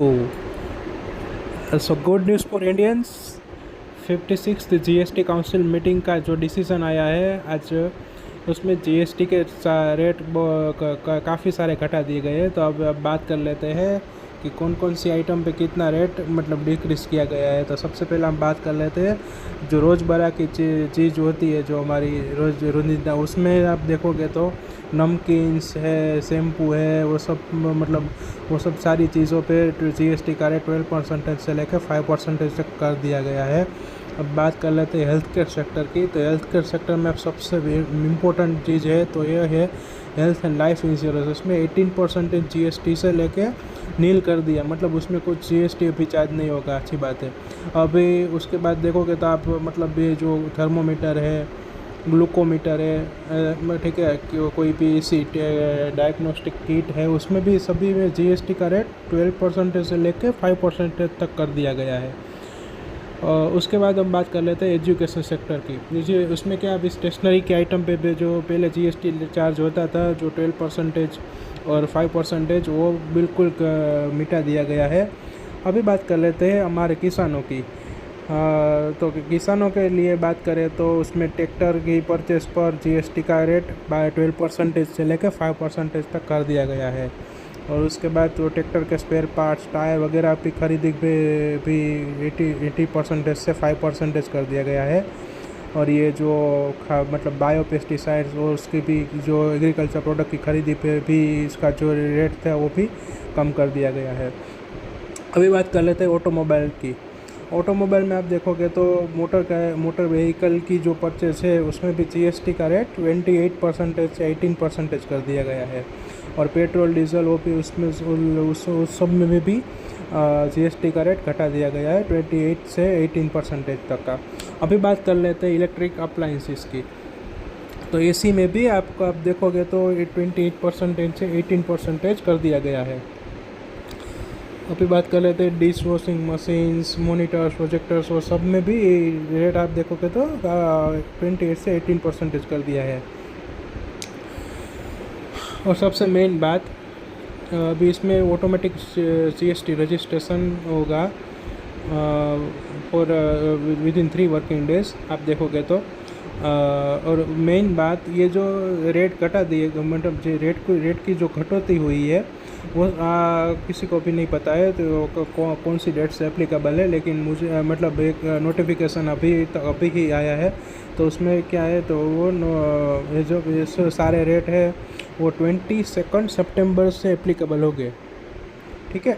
Oh, so good news for Indians। 56th GST council meeting का जो decision आया है आज, उसमें जीएसटी के रेट काफ़ी सारे घटा दिए गए हैं। तो अब बात कर लेते हैं कि कौन कौन सी आइटम पे कितना रेट मतलब डिक्रीज़ किया गया है। तो सबसे पहले हम बात कर लेते हैं जो रोज़मर्रा की चीज़ होती है, जो हमारी रोज़िंदा, उसमें आप देखोगे तो नमकीन्स है, शैम्पू है, वो सब मतलब वो सब सारी चीज़ों पे जीएसटी का रेट 12% से लेकर 5% तक कर दिया गया है। अब बात कर लेते हैं हेल्थ केयर सेक्टर की। तो हेल्थ केयर सेक्टर में अब सबसे इम्पोर्टेंट चीज़ है तो यह है हेल्थ एंड लाइफ इंश्योरेंस। उसमें 18% जीएसटी से लेके नील कर दिया, मतलब उसमें कुछ जीएसटी भी चार्ज नहीं होगा। अच्छी बात है। अभी उसके बाद देखोगे तो आप मतलब ये जो थर्मोमीटर है, ग्लूकोमीटर है, ठीक है, कि कोई भी इसी डायग्नोस्टिक किट है, उसमें भी सभी में जीएसटी का रेट 12% से लेकर 5% तक कर दिया गया है। और उसके बाद हम बात कर लेते हैं एजुकेशन सेक्टर की। देखिए उसमें क्या, अभी स्टेशनरी के आइटम पे भी जो पहले जीएसटी चार्ज होता था, जो 12% और 5%, वो बिल्कुल मिटा दिया गया है। अभी बात कर लेते हैं हमारे किसानों की। तो किसानों के लिए बात करें तो उसमें ट्रैक्टर की परचेस पर जीएसटी का रेट 12% से लेकर 5% तक कर दिया गया है। और उसके बाद तो ट्रैक्टर के स्पेयर पार्ट्स, टायर वगैरह की खरीदी पे भी 80% से 5% कर दिया गया है। और ये जो मतलब बायो पेस्टिसाइड्स और उसकी भी जो एग्रीकल्चर प्रोडक्ट की खरीदी पे भी इसका जो रेट था वो भी कम कर दिया गया है। अभी बात कर लेते हैं ऑटोमोबाइल की। ऑटोमोबाइल में आप देखोगे तो मोटर व्हीकल की जो परचेस है उसमें भी जीएसटी का रेट 28% से 18% कर दिया गया है। और पेट्रोल डीजल वो भी उसमें उस सब में भी जीएसटी का रेट घटा दिया गया है 28 से 18% तक का। अभी बात कर लेते हैं इलेक्ट्रिक अप्लाइंसेस की। तो एसी में भी आपको आप देखोगे तो 28% से 18% कर दिया गया है। अभी बात कर लेते हैं dish washing machines, monitors, projectors, और सब में भी रेट आप देखोगे तो 28 से 18% कर दिया है। और सबसे मेन बात, अभी इसमें ऑटोमेटिक जीएसटी रजिस्ट्रेशन होगा और विद इन 3 वर्किंग डेज आप देखोगे तो। और मेन बात, ये जो रेट घटा दिए, मतलब जो रेट की जो कटौती हुई है वो किसी को भी नहीं पता है तो कौन सी डेट से एप्लीकेबल है। लेकिन मुझे मतलब एक नोटिफिकेशन अभी ही आया है। तो उसमें क्या है, तो वो ये जो सारे रेट है वो 22 सितंबर से एप्लीकेबल हो गए। ठीक है।